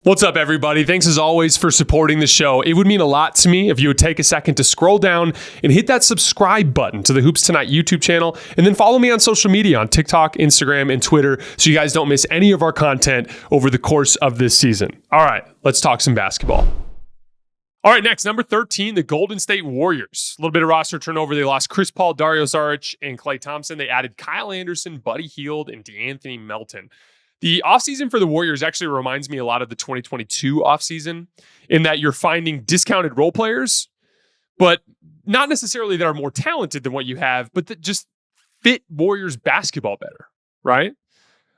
What's up, everybody? Thanks as always for supporting the show. It would mean a lot to me if you would take a second to scroll down and hit that subscribe button to the Hoops Tonight YouTube channel, and then follow me on social media on TikTok, Instagram, and Twitter so you guys don't miss any of our content over the course of this season. All right, let's talk some basketball. All right, next, number 13, the Golden State Warriors. A little bit of roster turnover. They lost Chris Paul, Dario Saric, and Klay Thompson. They added Kyle Anderson, Buddy Hield, and DeAnthony Melton. The offseason for the Warriors actually reminds me a lot of the 2022 offseason in that you're finding discounted role players, but not necessarily that are more talented than what you have, but that just fit Warriors basketball better, right?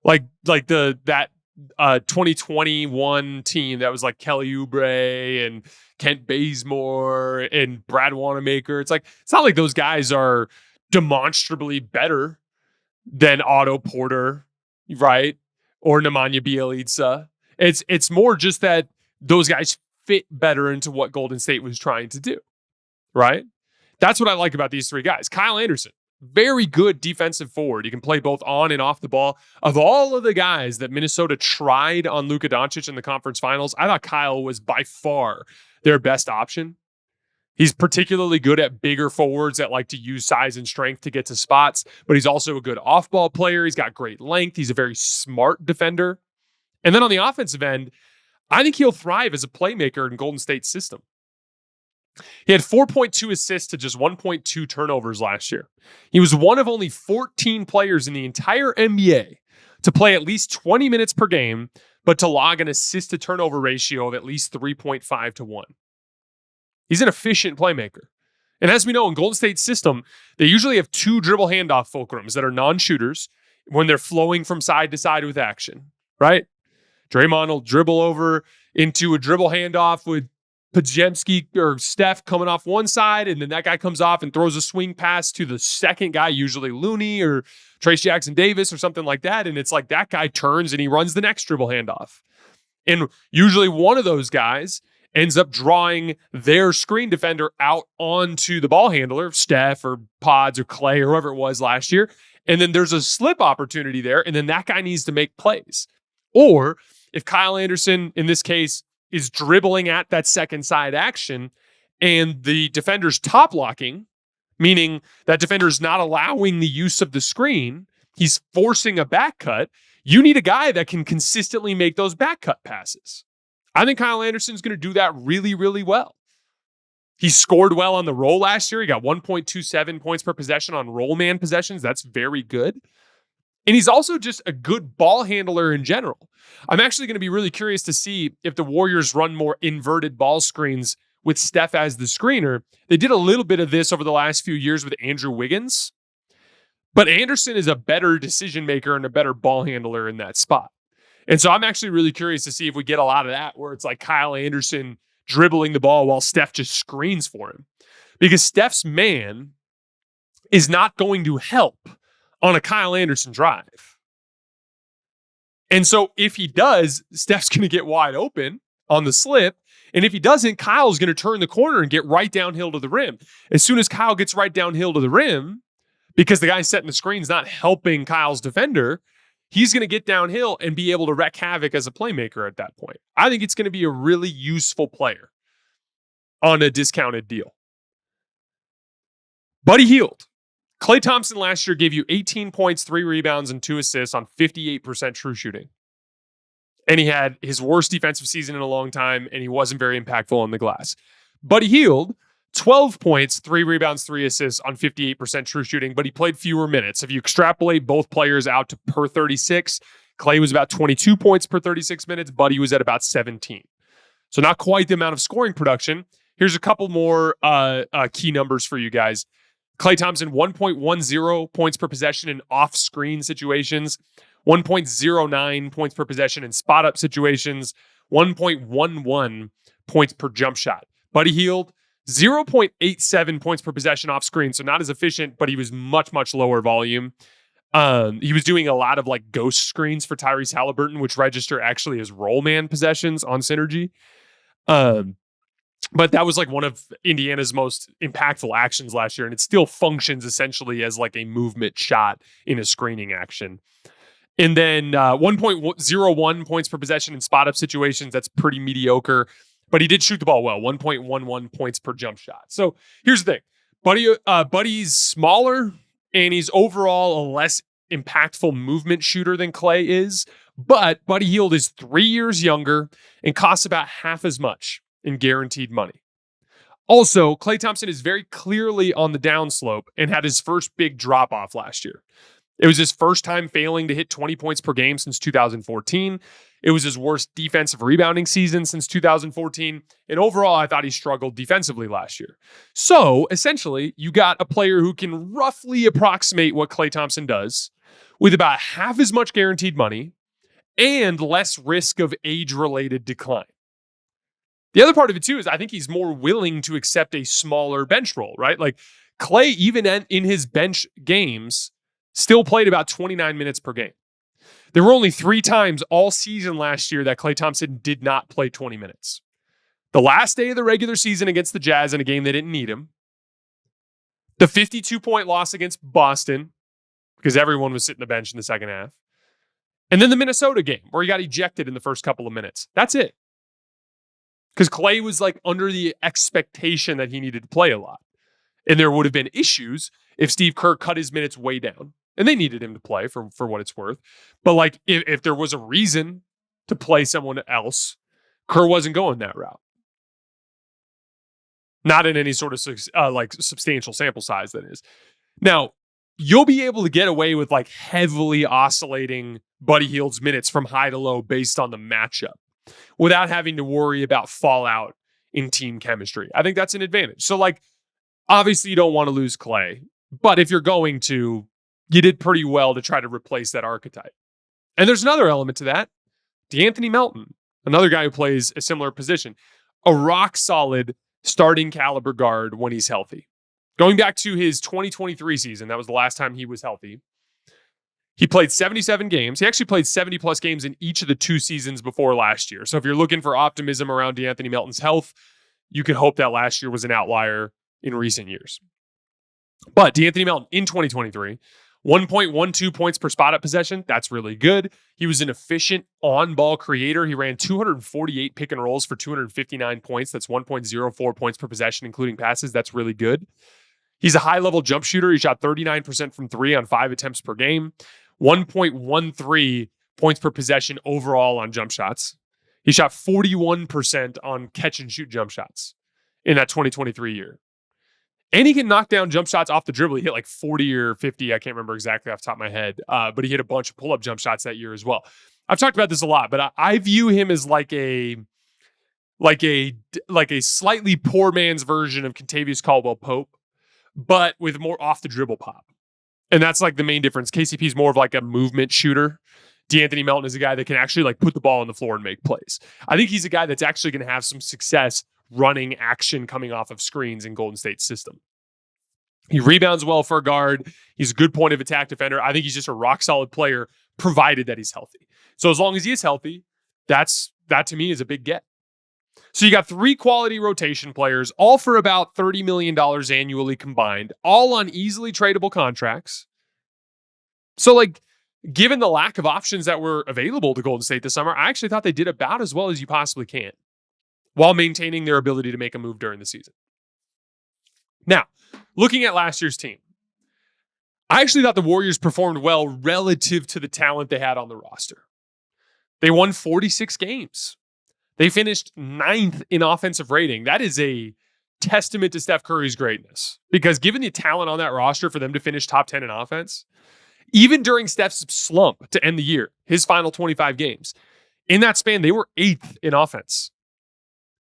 Like that 2021 team that was like Kelly Oubre and Kent Bazemore and Brad Wanamaker. It's not like those guys are demonstrably better than Otto Porter, right? Or Nemanja Bjelica. It's more just that those guys fit better into what Golden State was trying to do, right? That's what I like about these three guys. Kyle Anderson, very good defensive forward. He can play both on and off the ball. Of all of the guys that Minnesota tried on Luka Doncic in the conference finals, I thought Kyle was by far their best option. He's particularly good at bigger forwards that like to use size and strength to get to spots, but he's also a good off-ball player. He's got great length. He's a very smart defender. And then on the offensive end, I think he'll thrive as a playmaker in Golden State's system. He had 4.2 assists to just 1.2 turnovers last year. He was one of only 14 players in the entire NBA to play at least 20 minutes per game, but to log an assist-to-turnover ratio of at least 3.5 to 1. He's an efficient playmaker. And as we know, in Golden State's system, they usually have two dribble handoff fulcrums that are non-shooters when they're flowing from side to side with action, right? Draymond will dribble over into a dribble handoff with Podziemski or Steph coming off one side, and then that guy comes off and throws a swing pass to the second guy, usually Looney or Trace Jackson Davis or something like that, and it's like that guy turns and he runs the next dribble handoff. And usually one of those guys ends up drawing their screen defender out onto the ball handler, Steph or Pods or Klay or whoever it was last year. And then there's a slip opportunity there, and then that guy needs to make plays. Or if Kyle Anderson, in this case, is dribbling at that second side action and the defender's top locking, meaning that defender's not allowing the use of the screen, he's forcing a back cut, you need a guy that can consistently make those back cut passes. I think Kyle Anderson's going to do that really, really well. He scored well on the roll last year. He got 1.27 points per possession on roll man possessions. That's very good. And he's also just a good ball handler in general. I'm actually going to be really curious to see if the Warriors run more inverted ball screens with Steph as the screener. They did a little bit of this over the last few years with Andrew Wiggins, but Anderson is a better decision maker and a better ball handler in that spot. And so I'm actually really curious to see if we get a lot of that where it's like Kyle Anderson dribbling the ball while Steph just screens for him. Because Steph's man is not going to help on a Kyle Anderson drive. And so if he does, Steph's going to get wide open on the slip. And if he doesn't, Kyle's going to turn the corner and get right downhill to the rim. As soon as Kyle gets right downhill to the rim, because the guy setting the screen's not helping Kyle's defender, he's going to get downhill and be able to wreak havoc as a playmaker at that point. I think it's going to be a really useful player on a discounted deal. Buddy Hield. Klay Thompson last year gave you 18 points, 3 rebounds, and 2 assists on 58% true shooting. And he had his worst defensive season in a long time, and he wasn't very impactful on the glass. Buddy Hield, 12 points, 3 rebounds, 3 assists on 58% true shooting, but he played fewer minutes. If you extrapolate both players out to per 36, Klay was about 22 points per 36 minutes. Buddy was at about 17. So not quite the amount of scoring production. Here's a couple more key numbers for you guys. Klay Thompson, 1.10 points per possession in off-screen situations, 1.09 points per possession in spot-up situations, 1.11 points per jump shot. Buddy Hield, 0.87 points per possession off screen, so not as efficient, but he was much, much lower volume. He was doing a lot of like ghost screens for Tyrese Halliburton, which register actually as roll man possessions on Synergy. But that was like one of Indiana's most impactful actions last year, and it still functions essentially as like a movement shot in a screening action. And then 1.01 points per possession in spot-up situations. That's pretty mediocre. But he did shoot the ball well, 1.11 points per jump shot. So here's the thing. Buddy's smaller, and he's overall a less impactful movement shooter than Klay is. But Buddy Hield is 3 years younger and costs about half as much in guaranteed money. Also, Klay Thompson is very clearly on the downslope and had his first big drop-off last year. It was his first time failing to hit 20 points per game since 2014. It was his worst defensive rebounding season since 2014. And overall, I thought he struggled defensively last year. So, essentially, you got a player who can roughly approximate what Klay Thompson does with about half as much guaranteed money and less risk of age-related decline. The other part of it, too, is I think he's more willing to accept a smaller bench role, right? Like, Klay, even in his bench games, still played about 29 minutes per game. There were only 3 times all season last year that Klay Thompson did not play 20 minutes. The last day of the regular season against the Jazz in a game they didn't need him. The 52-point loss against Boston, because everyone was sitting the bench in the second half. And then the Minnesota game, where he got ejected in the first couple of minutes. That's it. Because Klay was like under the expectation that he needed to play a lot. And there would have been issues if Steve Kerr cut his minutes way down. And they needed him to play for what it's worth. But like if there was a reason to play someone else, Kerr wasn't going that route. Not in any sort of substantial sample size, that is. Now, you'll be able to get away with like heavily oscillating Buddy Hield's minutes from high to low based on the matchup without having to worry about fallout in team chemistry. I think that's an advantage. So like, obviously you don't want to lose Klay, but if you're going to, you did pretty well to try to replace that archetype. And there's another element to that. De'Anthony Melton, another guy who plays a similar position, a rock solid starting caliber guard when he's healthy. Going back to his 2023 season, that was the last time he was healthy. He played 77 games. He actually played 70 plus games in each of the 2 seasons before last year. So if you're looking for optimism around De'Anthony Melton's health, you can hope that last year was an outlier in recent years. But De'Anthony Melton in 2023, 1.12 points per spot up possession. That's really good. He was an efficient on-ball creator. He ran 248 pick and rolls for 259 points. That's 1.04 points per possession, including passes. That's really good. He's a high-level jump shooter. He shot 39% from 3 on 5 attempts per game. 1.13 points per possession overall on jump shots. He shot 41% on catch-and-shoot jump shots in that 2023 year. And he can knock down jump shots off the dribble. He hit like 40 or 50. I can't remember exactly off the top of my head. But he hit a bunch of pull-up jump shots that year as well. I've talked about this a lot, but I view him as like a slightly poor man's version of Kentavious Caldwell-Pope, but with more off the dribble pop. And that's like the main difference. KCP is more of like a movement shooter. De'Anthony Melton is a guy that can actually like put the ball on the floor and make plays. I think he's a guy that's actually going to have some success running action coming off of screens in Golden State's system. He rebounds well for a guard. He's a good point of attack defender. I think he's just a rock solid player, provided that he's healthy. So as long as he is healthy, that to me is a big get. So you got 3 quality rotation players, all for about $30 million annually combined, all on easily tradable contracts. So like, given the lack of options that were available to Golden State this summer, I actually thought they did about as well as you possibly can, while maintaining their ability to make a move during the season. Now, looking at last year's team, I actually thought the Warriors performed well relative to the talent they had on the roster. They won 46 games. They finished 9th in offensive rating. That is a testament to Steph Curry's greatness, because given the talent on that roster for them to finish top 10 in offense, even during Steph's slump to end the year, his final 25 games, in that span, they were 8th in offense.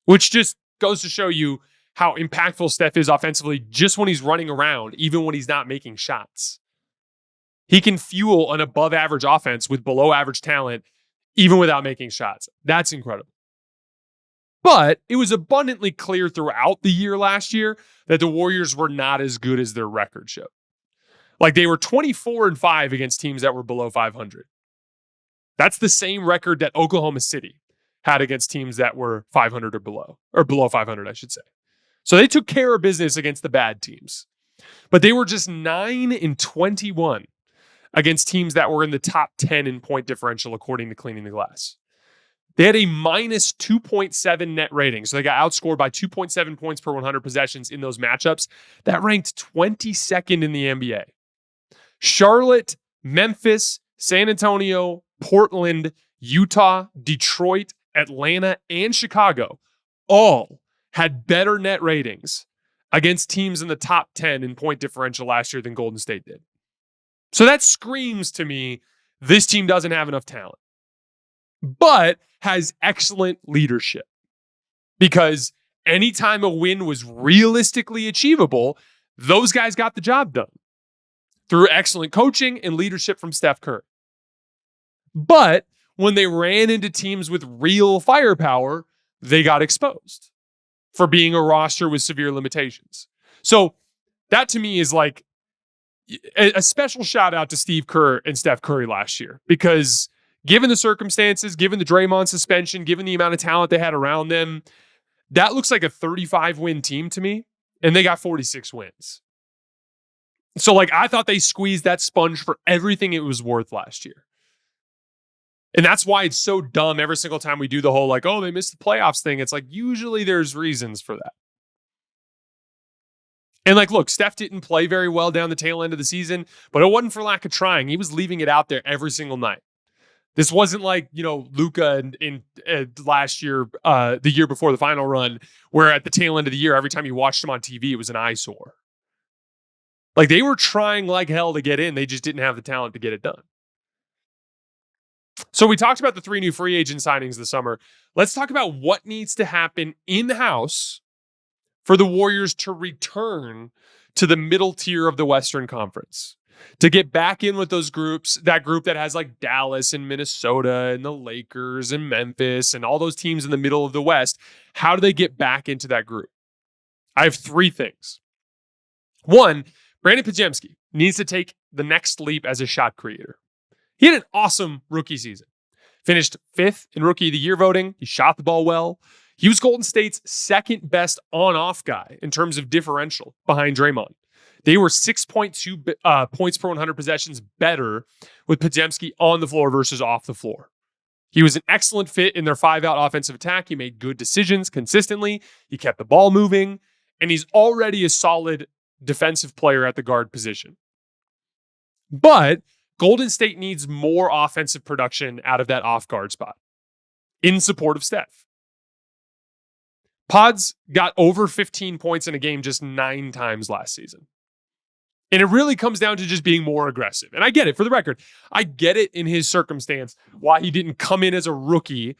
Which just goes to show you how impactful Steph is offensively just when he's running around, even when he's not making shots. He can fuel an above-average offense with below-average talent, even without making shots. That's incredible. But it was abundantly clear throughout the year last year that the Warriors were not as good as their record showed. Like, they were 24-5 against teams that were below 500. That's the same record that Oklahoma City had against teams that were 500 or below 500, I should say. So they took care of business against the bad teams. But they were just 9-21 against teams that were in the top 10 in point differential, according to Cleaning the Glass. They had a minus 2.7 net rating. So they got outscored by 2.7 points per 100 possessions in those matchups. That ranked 22nd in the NBA. Charlotte, Memphis, San Antonio, Portland, Utah, Detroit, Atlanta, and Chicago all had better net ratings against teams in the top 10 in point differential last year than Golden State did. So that screams to me this team doesn't have enough talent, but has excellent leadership. Because anytime a win was realistically achievable, those guys got the job done through excellent coaching and leadership from Steph Curry. But when they ran into teams with real firepower, they got exposed for being a roster with severe limitations. So that to me is like a special shout out to Steve Kerr and Steph Curry last year, because given the circumstances, given the Draymond suspension, given the amount of talent they had around them, that looks like a 35-win team to me, and they got 46 wins. So, like, I thought they squeezed that sponge for everything it was worth last year. And that's why it's so dumb every single time we do the whole, like, oh, they missed the playoffs thing. It's like, usually there's reasons for that. And, like, look, Steph didn't play very well down the tail end of the season, but it wasn't for lack of trying. He was leaving it out there every single night. This wasn't like, Luka in last year, the year before the final run, where at the tail end of the year, every time you watched him on TV, it was an eyesore. Like, they were trying like hell to get in. They just didn't have the talent to get it done. So we talked about the 3 new free agent signings this summer. Let's talk about what needs to happen in-house for the Warriors to return to the middle tier of the Western Conference, to get back in with those groups, that group that has like Dallas and Minnesota and the Lakers and Memphis and all those teams in the middle of the West. How do they get back into that group? I have 3 things. 1, Brandin Podziemski needs to take the next leap as a shot creator. He had an awesome rookie season. Finished 5th in Rookie of the Year voting. He shot the ball well. He was Golden State's second best on-off guy in terms of differential behind Draymond. They were 6.2 points per 100 possessions better with Podziemski on the floor versus off the floor. He was an excellent fit in their 5-out offensive attack. He made good decisions consistently. He kept the ball moving, and he's already a solid defensive player at the guard position. But Golden State needs more offensive production out of that off-guard spot in support of Steph. Pods got over 15 points in a game just 9 times last season. And it really comes down to just being more aggressive. And I get it, for the record. I get it in his circumstance why he didn't come in as a rookie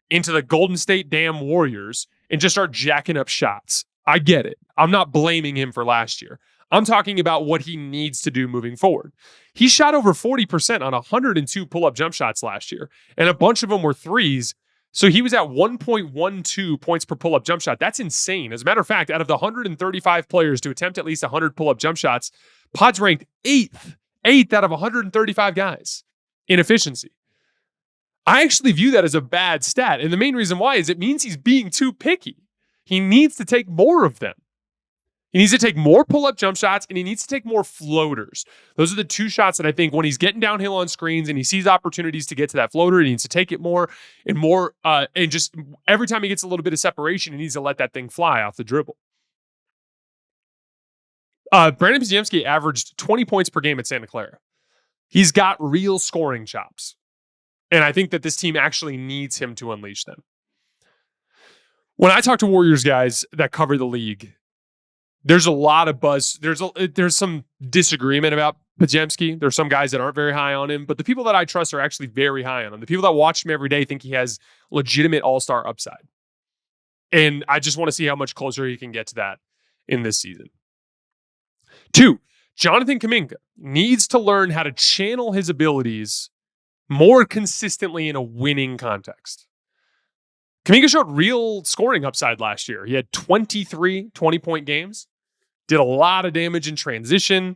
into the Golden State damn Warriors and just start jacking up shots. I get it. I'm not blaming him for last year. I'm talking about what he needs to do moving forward. He shot over 40% on 102 pull-up jump shots last year, and a bunch of them were threes. So he was at 1.12 points per pull-up jump shot. That's insane. As a matter of fact, out of the 135 players to attempt at least 100 pull-up jump shots, Pod's ranked 8th out of 135 guys in efficiency. I actually view that as a bad stat. And the main reason why is it means he's being too picky. He needs to take more of them. He needs to take more pull-up jump shots, and he needs to take more floaters. Those are the 2 shots that I think when he's getting downhill on screens and he sees opportunities to get to that floater, he needs to take it more and more. And just every time he gets a little bit of separation, he needs to let that thing fly off the dribble. Brandin Podziemski averaged 20 points per game at Santa Clara. He's got real scoring chops. And I think that this team actually needs him to unleash them. When I talk to Warriors guys that cover the league, there's a lot of buzz. There's some disagreement about Podziemski. There's some guys that aren't very high on him, but the people that I trust are actually very high on him. The people that watch him every day think he has legitimate all-star upside. And I just want to see how much closer he can get to that in this season. 2, Jonathan Kuminga needs to learn how to channel his abilities more consistently in a winning context. Kuminga showed real scoring upside last year. He had 23 20-point games, did a lot of damage in transition,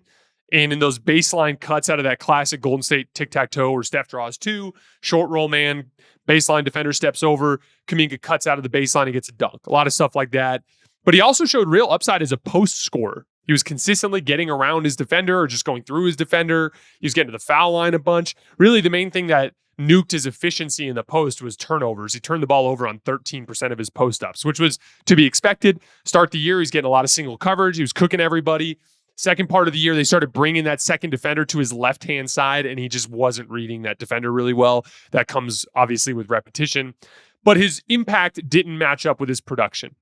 and in those baseline cuts out of that classic Golden State tic-tac-toe where Steph draws 2, short roll man, baseline defender steps over, Kuminga cuts out of the baseline and gets a dunk. A lot of stuff like that. But he also showed real upside as a post scorer He was consistently getting around his defender or just going through his defender. He was getting to the foul line a bunch. Really, the main thing that nuked his efficiency in the post was turnovers. He turned the ball over on 13% of his post-ups, which was to be expected. Start the year, he's getting a lot of single coverage. He was cooking everybody. Second part of the year, they started bringing that second defender to his left-hand side, and he just wasn't reading that defender really well. That comes, obviously, with repetition. But his impact didn't match up with his production.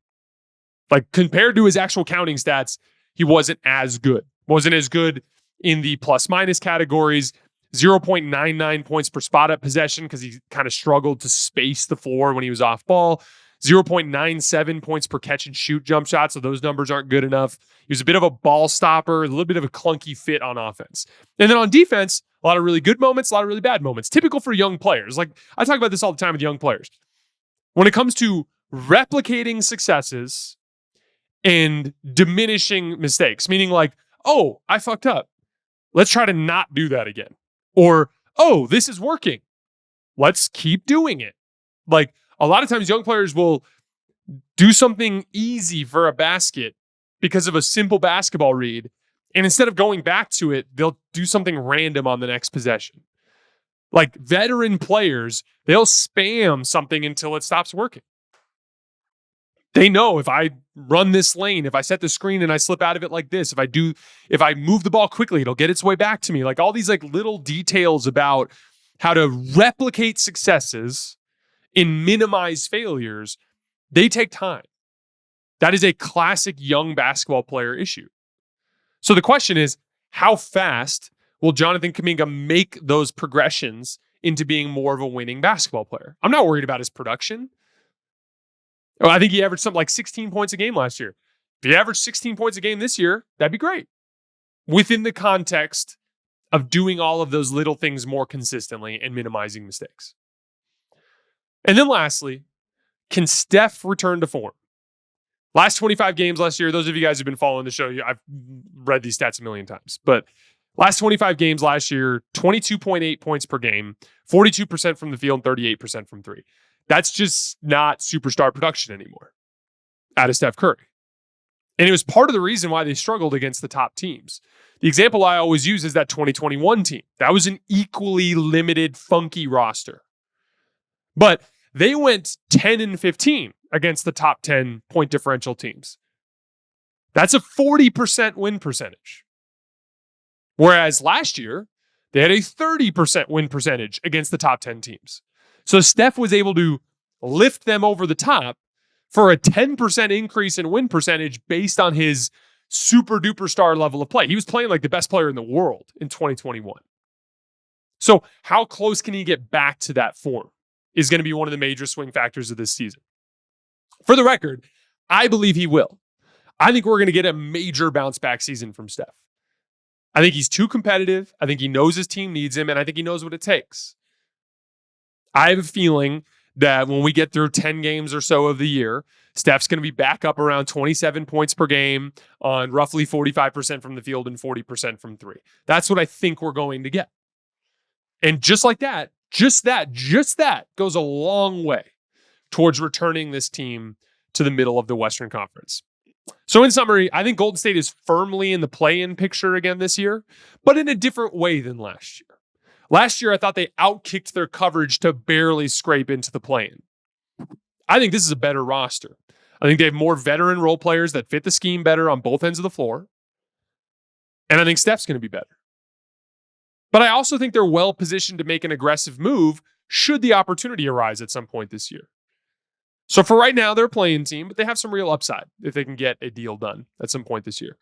Like, compared to his actual counting stats, he wasn't as good. Wasn't as good in the plus-minus categories. 0.99 points per spot up possession because he kind of struggled to space the floor when he was off ball. 0.97 points per catch and shoot jump shot, so those numbers aren't good enough. He was a bit of a ball stopper, a little bit of a clunky fit on offense. And then on defense, a lot of really good moments, a lot of really bad moments. Typical for young players. Like, I talk about this all the time with young players. When it comes to replicating successes and diminishing mistakes, meaning like, oh, I fucked up. Let's try to not do that again. Or, oh, this is working. Let's keep doing it. Like, a lot of times young players will do something easy for a basket because of a simple basketball read. And instead of going back to it, they'll do something random on the next possession. Like veteran players, they'll spam something until it stops working. They know if I run this lane, if I set the screen and I slip out of it like this, if I move the ball quickly, it'll get its way back to me. Like all these like little details about how to replicate successes and minimize failures, they take time. That is a classic young basketball player issue. So the question is, how fast will Jonathan Kuminga make those progressions into being more of a winning basketball player? I'm not worried about his production. I think he averaged something like 16 points a game last year. If he averaged 16 points a game this year, that'd be great. Within the context of doing all of those little things more consistently and minimizing mistakes. And then lastly, can Steph return to form? Last 25 games last year, those of you guys who've been following the show, I've read these stats a million times, but last 25 games last year, 22.8 points per game, 42% from the field, 38% from three. That's just not superstar production anymore out of Steph Curry. And it was part of the reason why they struggled against the top teams. The example I always use is that 2021 team. That was an equally limited, funky roster. But they went 10-15 against the top 10 point differential teams. That's a 40% win percentage. Whereas last year, they had a 30% win percentage against the top 10 teams. So Steph was able to lift them over the top for a 10% increase in win percentage based on his super duper star level of play. He was playing like the best player in the world in 2021. So how close can he get back to that form is going to be one of the major swing factors of this season. For the record, I believe he will. I think we're going to get a major bounce back season from Steph. I think he's too competitive. I think he knows his team needs him, and I think he knows what it takes. I have a feeling that when we get through 10 games or so of the year, Steph's going to be back up around 27 points per game on roughly 45% from the field and 40% from three. That's what I think we're going to get. And just like that, just that goes a long way towards returning this team to the middle of the Western Conference. So in summary, I think Golden State is firmly in the play-in picture again this year, but in a different way than last year. Last year, I thought they outkicked their coverage to barely scrape into the play-in. I think this is a better roster. I think they have more veteran role players that fit the scheme better on both ends of the floor. And I think Steph's going to be better. But I also think they're well positioned to make an aggressive move should the opportunity arise at some point this year. So for right now, they're a play-in team, but they have some real upside if they can get a deal done at some point this year.